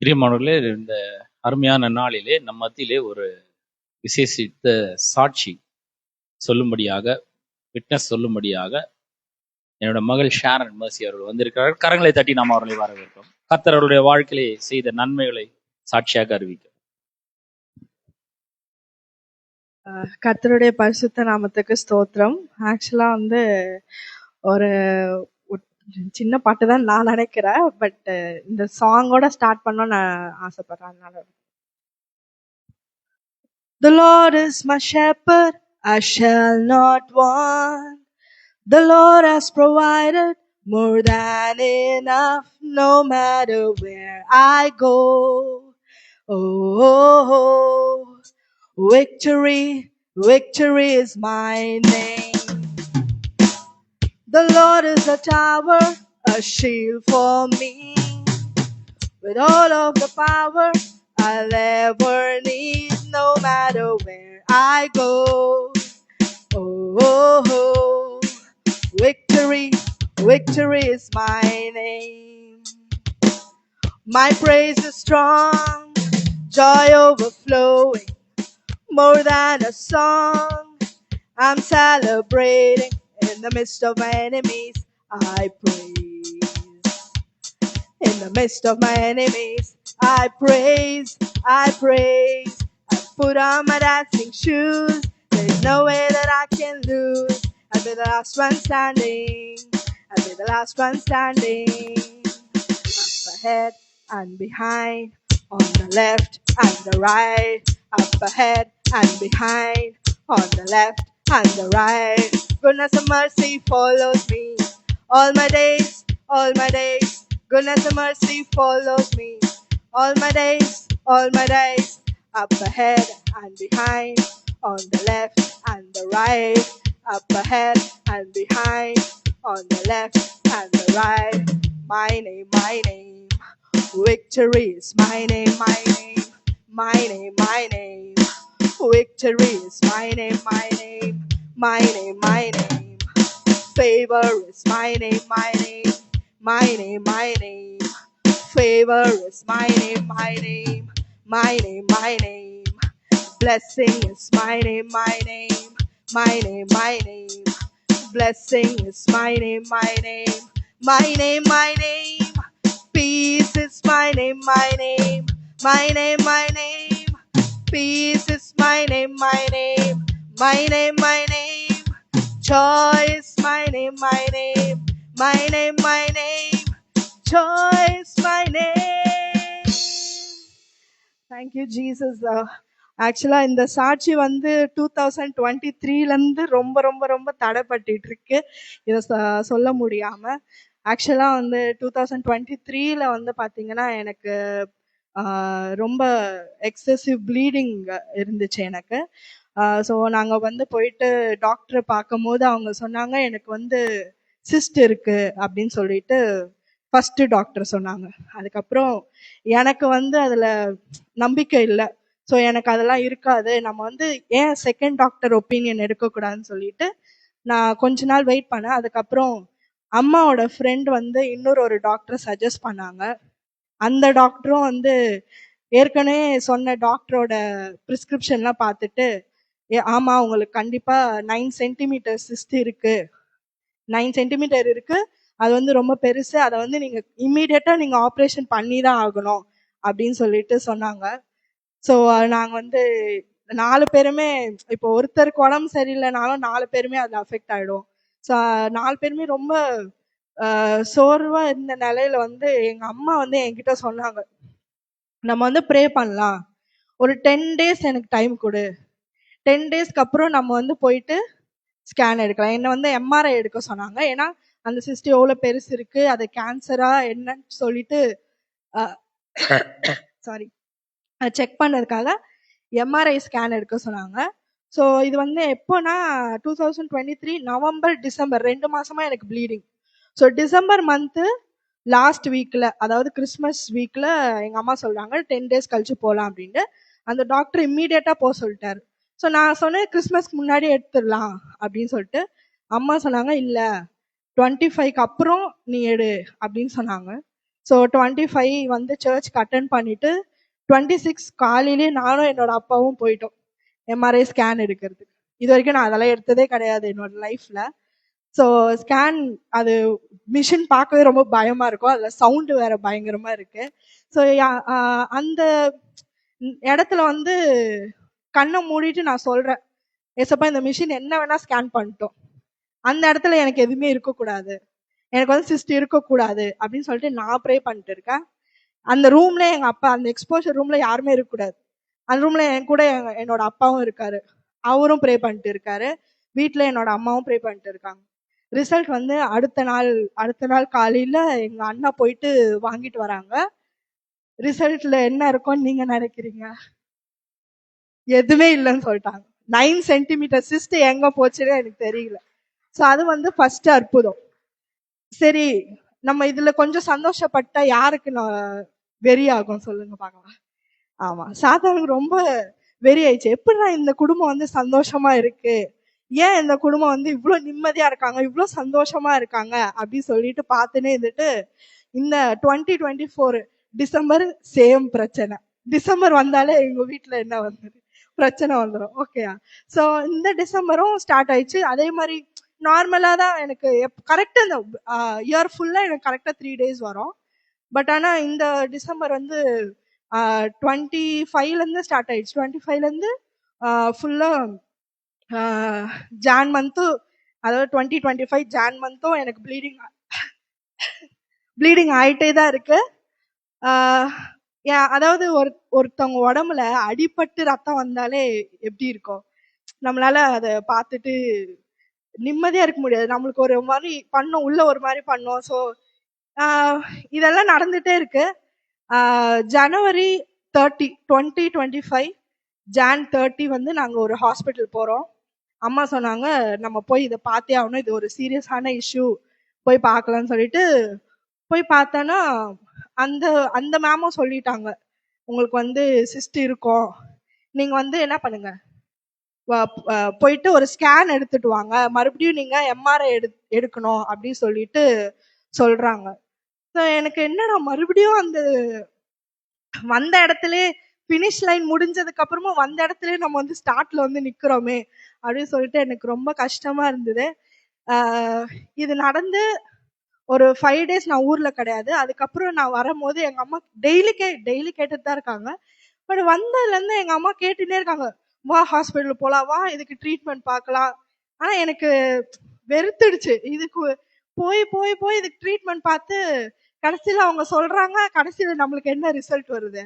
பிரியமானவர்களே, இந்த அருமையான நாளிலே நம் மத்தியிலே ஒரு விசேஷித்த சாட்சி சொல்லும்படியாக, விட்னஸ் சொல்லும்படியாக என்னோட மகள் ஷாரன் மர்சி அவர்கள் வந்திருக்கிறார்கள். கரங்களை தட்டி நாம் அவர்களை வரவேற்கிறோம். கர்த்தர் அவருடைய வாழ்க்கையிலே செய்த நன்மைகளை சாட்சியாக அறிவிக்க. கர்த்தருடைய பரிசுத்த நாமத்துக்கு ஸ்தோத்திரம். ஆக்சுவலா ஒரு சின்ன பாட்டு தான் நான் நினைக்கிறேன். பட் இந்த சாங்கோட ஸ்டார்ட் பண்ண நான் ஆசைப்படுறேன். அதனால The Lord is my shepherd, I shall not want. The Lord has provided more than enough, no matter where I go. Oh, victory, victory is my name. The Lord is a tower, a shield for me. With all of the power I'll ever need, no matter where I go. Oh, victory, victory is my name. My praise is strong, joy overflowing, more than a song. I'm celebrating in the midst of my enemies. I praise. In the midst of my enemies, I praise, I praise. I put on my dancing shoes. There's no way that I can lose. I'll be the last one standing. I'll be the last one standing. Up ahead and behind, on the left and the right. Up ahead and behind, on the left and the right. Goodness and mercy follows me all my days, all my days. Goodness and mercy follows me all my days, all my days. Up ahead and behind, on the left and the right. Up ahead and behind, on the left and the right. My name, my name. Victory is my name, my name. My name, my name. Victory is my name, my name. My name, my name. Favor is my name, my name. My name, my name. Favor is my name, my name. My name, my name. Blessing is my name, my name. My name, my name. Blessing is my name, my name. My name, my name. Peace is my name, my name. My name, my name. Peace is my name, my name. My name, my name. Joy is my name, my name. My name, my name. Joy is my name. Thank you, Jesus. ஆக்சுவலா இந்த சாட்சி 2023ல இருந்து ரொம்ப ரொம்ப ரொம்ப தடைப்பட்டு இருக்கு. இதை சொல்ல முடியாம. ஆக்சுவலா 2023ல பாத்தீங்கன்னா எனக்கு ரொம்ப எக்ஸசிவ் ப்ளீடிங் இருந்துச்சு எனக்கு. ஸோ நாங்கள் போயிட்டு டாக்டரை பார்க்கும் போது அவங்க சொன்னாங்க எனக்கு சிஸ்ட் இருக்கு அப்படின்னு சொல்லிட்டு ஃபர்ஸ்ட் டாக்டர் சொன்னாங்க. அதுக்கப்புறம் எனக்கு அதில் நம்பிக்கை இல்லை. ஸோ எனக்கு அதெல்லாம் இருக்காது, நம்ம ஏன் செகண்ட் டாக்டர் ஒப்பீனியன் எடுக்கக்கூடாதுன்னு சொல்லிட்டு நான் கொஞ்ச நாள் வெயிட் பண்ணேன். அதுக்கப்புறம் அம்மாவோட ஃப்ரெண்ட் இன்னொரு ஒரு டாக்டரை சஜஸ்ட் பண்ணாங்க. அந்த டாக்டரும் ஏற்கனவே சொன்ன டாக்டரோட பிரிஸ்கிரிப்ஷன்லாம் பார்த்துட்டு ஆமா உங்களுக்கு கண்டிப்பா 9 சென்டிமீட்டர் சிஸ்ட் இருக்கு, 9 சென்டிமீட்டர் இருக்கு, அது ரொம்ப பெருசு, அதை நீங்க இம்மீடியட்டா நீங்க ஆப்ரேஷன் பண்ணி தான் ஆகணும் அப்படின்னு சொல்லிட்டு சொன்னாங்க. ஸோ நாங்க 4 பேருமே இப்போ ஒருத்தருக்கு உடம்பு சரியில்லைனாலும் 4 பேருமே அதுல அஃபெக்ட் ஆயிடும். ஸோ 4 பேருமே ரொம்ப சோர்வா இருந்த நிலையில எங்க அம்மா என்கிட்ட சொன்னாங்க, நம்ம ப்ரே பண்ணலாம், ஒரு 10 days எனக்கு டைம் கொடு, 10 daysக்கு அப்புறம் நம்ம போயிட்டு ஸ்கேன் எடுக்கலாம். என்ன எம்ஆர்ஐ எடுக்க சொன்னாங்க. ஏன்னா அந்த சிஸ்ட் எவ்வளவு பெருசு இருக்கு, அது கேன்சரா என்னன்னு சொல்லிட்டு சாரி செக் பண்ணதுக்காக எம்ஆர்ஐ ஸ்கேன் எடுக்க சொன்னாங்க. ஸோ இது எப்போனா 2023 நவம்பர் டிசம்பர் 2 மாசமா எனக்கு bleeding. So December month last வீக்ல, அதாவது கிறிஸ்மஸ் வீக்ல எங்க அம்மா சொல்றாங்க 10 days கழிச்சு போகலாம் அப்படின்ட்டு. அந்த டாக்டர் இம்மீடியட்டா போக சொல்லிட்டாரு. ஸோ நான் சொன்னேன் கிறிஸ்மஸ்க்கு முன்னாடி எடுத்துடலாம் அப்படின்னு சொல்லிட்டு. அம்மா சொன்னாங்க இல்ல 25க்கு அப்புறம் நீ எடு அப்படின்னு சொன்னாங்க. ஸோ 25 வந்து சர்ச்சுக்கு அட்டன் பண்ணிட்டு 26 காலையிலேயே நானும் என்னோட அப்பாவும் போயிட்டோம் எம்ஆர்ஐ ஸ்கேன் எடுக்கிறதுக்கு. இது வரைக்கும் நான் அதெல்லாம் எடுத்ததே கிடையாது என்னோட லைஃப்ல. ஸோ ஸ்கேன் அது மிஷின் பார்க்கவே ரொம்ப பயமா இருக்கும், அதுல சவுண்டு வேற பயங்கரமா இருக்கு. ஸோ அந்த இடத்துல வந்து கண்ணை மூடிட்டு நான் சொல்றேன், ஏசப்பா இந்த மிஷின் என்ன வேணா ஸ்கேன் பண்ணிட்டோம், அந்த இடத்துல எனக்கு எதுவுமே இருக்கக்கூடாது, எனக்கு வந்து சிஸ்ட் இருக்கக்கூடாது அப்படின்னு சொல்லிட்டு நான் ப்ரே பண்ணிட்டு இருக்கேன். அந்த ரூம்ல எங்க அப்பா, அந்த எக்ஸ்போஷர் ரூம்ல யாருமே இருக்கக்கூடாது, அந்த ரூம்ல என் கூட என்னோட அப்பாவும் இருக்காரு, அவரும் ப்ரே பண்ணிட்டு இருக்காரு, வீட்டுல என்னோட அம்மாவும் ப்ரே பண்ணிட்டு இருக்காங்க. ரிசல்ட் வந்து அடுத்த நாள் காலையில எங்க அண்ணா போயிட்டு வாங்கிட்டு வராங்க. ரிசல்ட்ல என்ன இருக்கும்னு நீங்க நினைக்கிறீங்க? எதுவுமே இல்லைன்னு சொல்லிட்டாங்க. 9 சென்டிமீட்டர் சிஸ்ட் எங்க போச்சுன்னு எனக்கு தெரியல. ஸோ அது வந்து ஃபர்ஸ்ட் அற்புதம். சரி, நம்ம இதுல கொஞ்சம் சந்தோஷப்பட்டா யாருக்கு வெறி ஆகும் சொல்லுங்க பார்க்கலாம். ஆமா, சாத்தானுக்கு ரொம்ப வெறி ஆயிடுச்சு. எப்படின்னா இந்த குடும்பம் வந்து சந்தோஷமா இருக்கு, ஏன் இந்த குடும்பம் வந்து இவ்வளவு நிம்மதியா இருக்காங்க, இவ்வளவு சந்தோஷமா இருக்காங்க அப்படின்னு சொல்லிட்டு பார்த்துனே இருந்துட்டு இந்த 2024 டிசம்பர் சேம் பிரச்சனை. டிசம்பர் வந்தாலே எங்க வீட்டுல என்ன வந்தது, பிரச்சனை வந்துடும். ஓகேயா? ஸோ இந்த டிசம்பரும் ஸ்டார்ட் ஆயிடுச்சு. அதே மாதிரி நார்மலா தான் எனக்கு கரெக்டா இந்த இயர் ஃபுல்லா எனக்கு கரெக்டா 3 days வரும். பட் ஆனா இந்த டிசம்பர் வந்து 25ல இருந்து ஸ்டார்ட் ஆயிடுச்சு. 25ல இருந்து ஃபுல்லா ஜான் மந்த்தும், அதாவது 2025 ஜான் மந்த்தும் எனக்கு ப்ளீடிங் ஆயிட்டே தான் இருக்கு. அதாவது ஒருத்தவங்க உடம்புல அடிபட்டு ரத்தம் வந்தாலே எப்படி இருக்கும், நம்மளால அதை பார்த்துட்டு நிம்மதியா இருக்க முடியாது, நம்மளுக்கு ஒரு மாதிரி பண்ணோம், உள்ள ஒரு மாதிரி பண்ணோம். ஸோ இதெல்லாம் நடந்துட்டே இருக்கு. ஜனவரி 30 2025 ஜான் 30 வந்து நாங்க ஒரு ஹாஸ்பிட்டல் போறோம். அம்மா சொன்னாங்க நம்ம போய் இதை பார்த்தே ஆகணும், இது ஒரு சீரியஸான இஷ்யூ, போய் பார்க்கலாம்னு சொல்லிட்டு போய் பார்த்தோன்னா அந்த அந்த மேமும் சொல்லிட்டாங்க, உங்களுக்கு வந்து சிஸ்ட் இருக்கும், நீங்க வந்து என்ன பண்ணுங்க, போயிட்டு ஒரு ஸ்கேன் எடுத்துட்டு வாங்க, மறுபடியும் நீங்க எம்ஆர்ஐ எடுக்கணும் அப்படின்னு சொல்லிட்டு சொல்றாங்க. ஸோ எனக்கு என்னன்னா மறுபடியும் அந்த வந்த இடத்துல பினிஷ் லைன் முடிஞ்சதுக்கு அப்புறமும் வந்த இடத்துல நம்ம வந்து ஸ்டார்ட்ல வந்து நிக்கிறோமே அப்படின்னு சொல்லிட்டு எனக்கு ரொம்ப கஷ்டமா இருந்தது. இது நடந்து ஒரு 5 days நான் ஊர்ல கிடையாது. அதுக்கப்புறம் நான் வரும்போது எங்க அம்மா டெய்லி கேட்டுட்டு தான் இருக்காங்க. பட் வந்ததுல இருந்து எங்க அம்மா கேட்டுட்டே இருக்காங்க, வா ஹாஸ்பிட்டல் போலாம், வா இதுக்கு ட்ரீட்மெண்ட் பார்க்கலாம். ஆனா எனக்கு வெறுத்துடுச்சு, இதுக்கு போய் போய் போய் இதுக்கு ட்ரீட்மெண்ட் பார்த்து கடைசியில அவங்க சொல்றாங்க, கடைசியில நம்மளுக்கு என்ன ரிசல்ட் வருது,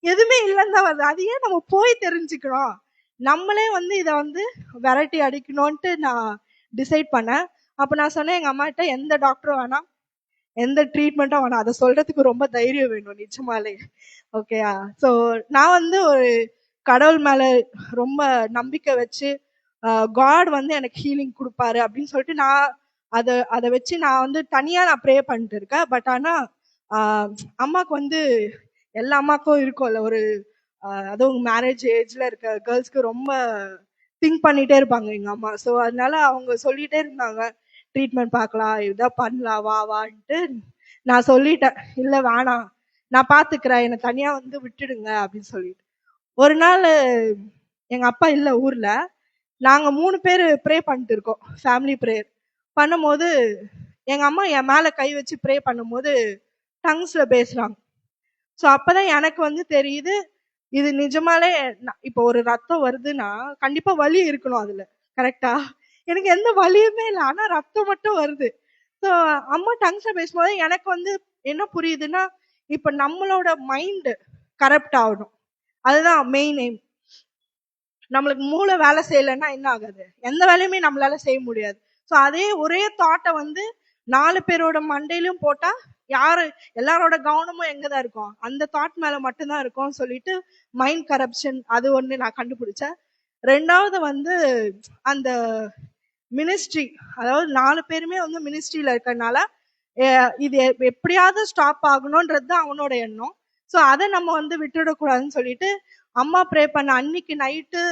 எதுவுமே இல்லைன்னு தான் வருது. அது ஏன் நம்ம போய் தெரிஞ்சுக்கணும், நம்மளே வந்து இதை வந்து வெரைட்டி அடிக்கணும்ட்டு நான் டிசைட் பண்ணேன். அப்ப நான் சொன்னேன் எங்க அம்மா கிட்ட, எந்த டாக்டரும் வேணாம், எந்த ட்ரீட்மெண்ட்டும் வேணாம், அதை சொல்றதுக்கு ரொம்ப தைரியம் வேணும் நிஜமாலே. ஓகேயா? ஸோ நான் வந்து ஒரு கடவுள் மேல ரொம்ப நம்பிக்கை வச்சு காட் வந்து எனக்கு ஹீலிங் கொடுப்பாரு அப்படின்னு சொல்லிட்டு நான் அதை வச்சு நான் வந்து தனியா நான் ப்ரே பண்ணிட்டு இருக்கேன். பட் ஆனா அம்மாவுக்கு வந்து எல்லா அம்மாக்கும் இருக்கும்ல ஒரு அதுவும் மேரேஜ் ஏஜ்ல இருக்க கேர்ள்ஸ்க்கு ரொம்ப திங்க் பண்ணிட்டே இருப்பாங்க எங்க அம்மா. ஸோ அதனால அவங்க சொல்லிட்டே இருந்தாங்க, ட்ரீட்மெண்ட் பார்க்கலாம், இதான் பண்ணலாம், வா வான்ட்டு. நான் சொல்லிட்டேன், இல்லை வேணாம், நான் பாத்துக்கிறேன், என்னை தனியா வந்து விட்டுடுங்க அப்படின்னு சொல்லிட்டு. ஒரு நாள் எங்க அப்பா இல்லை ஊர்ல, நாங்க 3 பேர் ப்ரே பண்ணிட்டு இருக்கோம், ஃபேமிலி ப்ரேயர் பண்ணும்போது எங்க அம்மா என் மேல கை வச்சு ப்ரே பண்ணும்போது டங்ஸ்ல பேசுறாங்க. ஸோ அப்பதான் எனக்கு வந்து தெரியுது, இது நிஜமாலே இப்போ ஒரு ரத்தம் வருதுன்னா கண்டிப்பா வலி இருக்கணும் அதுல, கரெக்டா? எனக்கு எந்த வலியுமே இல்லை, ஆனா ரத்தம் மட்டும் வருது. ஸோ அம்மா டங்ஸ்ல பேசும்போது எனக்கு வந்து என்ன புரியுதுன்னா, இப்ப நம்மளோட மைண்ட் கரப்ட் ஆகணும், அதுதான் மெயின் எய்ம். நம்மளுக்கு மூளை வேலை செய்யலைன்னா என்ன ஆகாது, எந்த வேலையுமே நம்மளால செய்ய முடியாது. ஸோ அதே ஒரே தாட்டை வந்து 4 பேரோட மண்டையிலும் போட்டா எல்லாரோட கவனமும் எங்கதான் இருக்கும், அந்த தாட் மேல மட்டும்தான் இருக்கும் சொல்லிட்டு மைண்ட் கரப்ஷன் அது ஒண்ணு நான் கண்டுபிடிச்சேன். 2வது வந்து அந்த மினிஸ்ட்ரி, அதாவது 4 பேருமே வந்து மினிஸ்ட்ரியில இருக்கறனால இது எப்படியாவது ஸ்டாப் ஆகணும்ன்றது தான் அவனோட எண்ணம். ஸோ அதை நம்ம வந்து விட்டுடக்கூடாதுன்னு சொல்லிட்டு அம்மா ப்ரே பண்ண அன்னைக்கு நைட்டு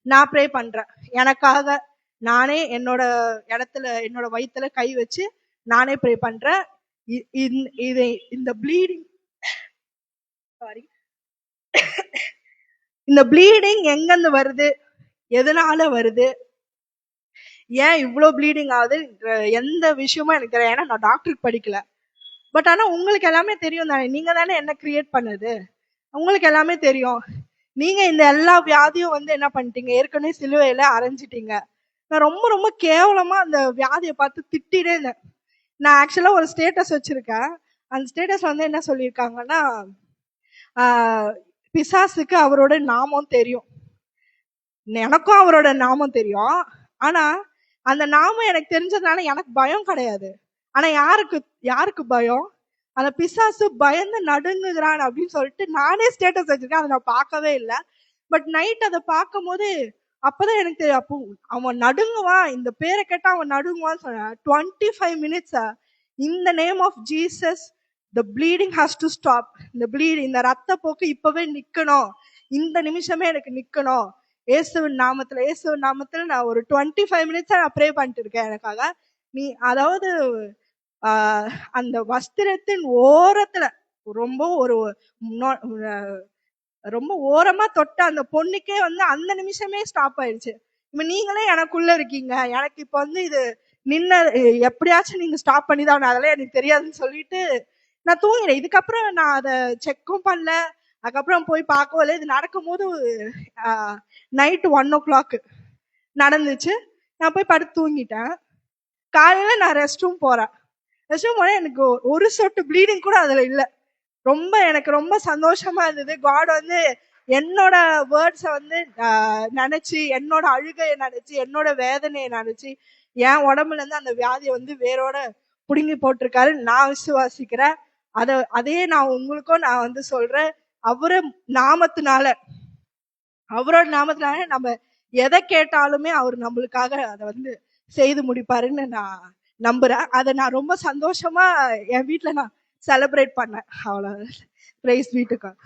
நான் ப்ரே பண்றேன் எனக்காக, நானே என்னோட இடத்துல என்னோட வயித்துல கை வச்சு நானே ப்ரே பண்றேன். இந்த ப்ளீடிங் சாரி இந்த ப்ளீடிங் எங்கிருந்து வருது, எதனால வருது, ஏன் இவ்வளோ ப்ளீடிங் ஆகுது, எந்த விஷயமும் எனக்கு தெரியும். ஏன்னா நான் டாக்டருக்கு படிக்கல. பட் ஆனா உங்களுக்கு எல்லாமே தெரியும் தானே, நீங்க தானே என்ன கிரியேட் பண்ணது, உங்களுக்கு எல்லாமே தெரியும். நீங்க இந்த எல்லா வியாதியும் வந்து என்ன பண்ணிட்டீங்க, ஏற்கனவே சிலுவையில அரைஞ்சிட்டீங்க. நான் ரொம்ப ரொம்ப கேவலமா அந்த வியாதியை பார்த்து திட்டிட்டே இருந்தேன். நான் ஆக்சுவலா ஒரு ஸ்டேட்டஸ் வச்சிருக்கேன். அந்த ஸ்டேட்டஸ் வந்து என்ன சொல்லியிருக்காங்கன்னா, பிசாசுக்கு அவரோட நாமம் தெரியும், எனக்கும் அவரோட நாமம் தெரியும். ஆனா அந்த நாமம் எனக்கு தெரிஞ்சதுனால எனக்கு பயம் கிடையாது. ஆனா யாருக்கு பயம், அந்த பிசாசு பயந்து நடுங்குகிறான் அப்படின்னு சொல்லிட்டு நானே ஸ்டேட்டஸ் வச்சிருக்கேன். அதை நான் பார்க்கவே இல்லை. பட் நைட் அதை பார்க்கும் போது அப்பதான் எனக்கு தெரியும், அப்போ அவன் நடுங்குவான், இந்த பேரை கேட்டா அவன் நடுங்குவான்னு சொன்னான். 25 minutes in the name of Jesus the bleeding has to stop. இந்த ரத்த போக்கு இப்பவே நிக்கணும், இந்த நிமிஷமே எனக்கு நிக்கணும். இயேசுவின் நாமத்துல நான் ஒரு 25 minutes நான் ப்ரே பண்ணிட்டு இருக்கேன் எனக்காக. நீ அதாவது அந்த வஸ்திரத்தின் ஓரத்துல ரொம்ப ஓரமா தொட்ட அந்த பொண்ணுக்கே வந்து அந்த நிமிஷமே ஸ்டாப் ஆயிடுச்சு. இப்ப நீங்களே எனக்குள்ள இருக்கீங்க, எனக்கு இப்ப வந்து இது எப்படியாச்சும் நீங்க ஸ்டாப் பண்ணிதான், அதெல்லாம் எனக்கு தெரியாதுன்னு சொல்லிட்டு நான் தூங்கினேன். இதுக்கப்புறம் நான் அதை செக்கும் பண்ணல. அதுக்கப்புறம் போய் பார்க்கவும் இல்லை. இது நடக்கும் போது நைட்டு 1 o'clock நடந்துச்சு. நான் போய் படுத்து தூங்கிட்டேன். காலையில நான் ரெஸ்ட் ரூம் போறேன். எனக்கு ஒரு சொட்டு ப்ளீடிங் கூட அதுல இல்லை. எனக்கு ரொம்ப சந்தோஷமா இருந்தது. காட் வந்து என்னோட வேர்ட்ஸை வந்து நினைச்சு, என்னோட அழுகையை நினைச்சு, என்னோட வேதனையை நினைச்சு என் உடம்புல இருந்து அந்த வியாதியை வந்து வேரோட புடுங்கி போட்டிருக்காரு. நான் விசுவாசிக்கிறேன். அதே நான் உங்களுக்கும் நான் வந்து சொல்றேன், அவரோட நாமத்தினால நம்ம எதை கேட்டாலுமே அவர் நம்மளுக்காக அதை வந்து செய்து முடிப்பாருன்னு நான் நம்புறேன். அதை நான் ரொம்ப சந்தோஷமா என் வீட்டுல நான் செலிப்ரேட் பண்ணேன். அவ்வளவு பிரைஸ் வீட்டுக்காக.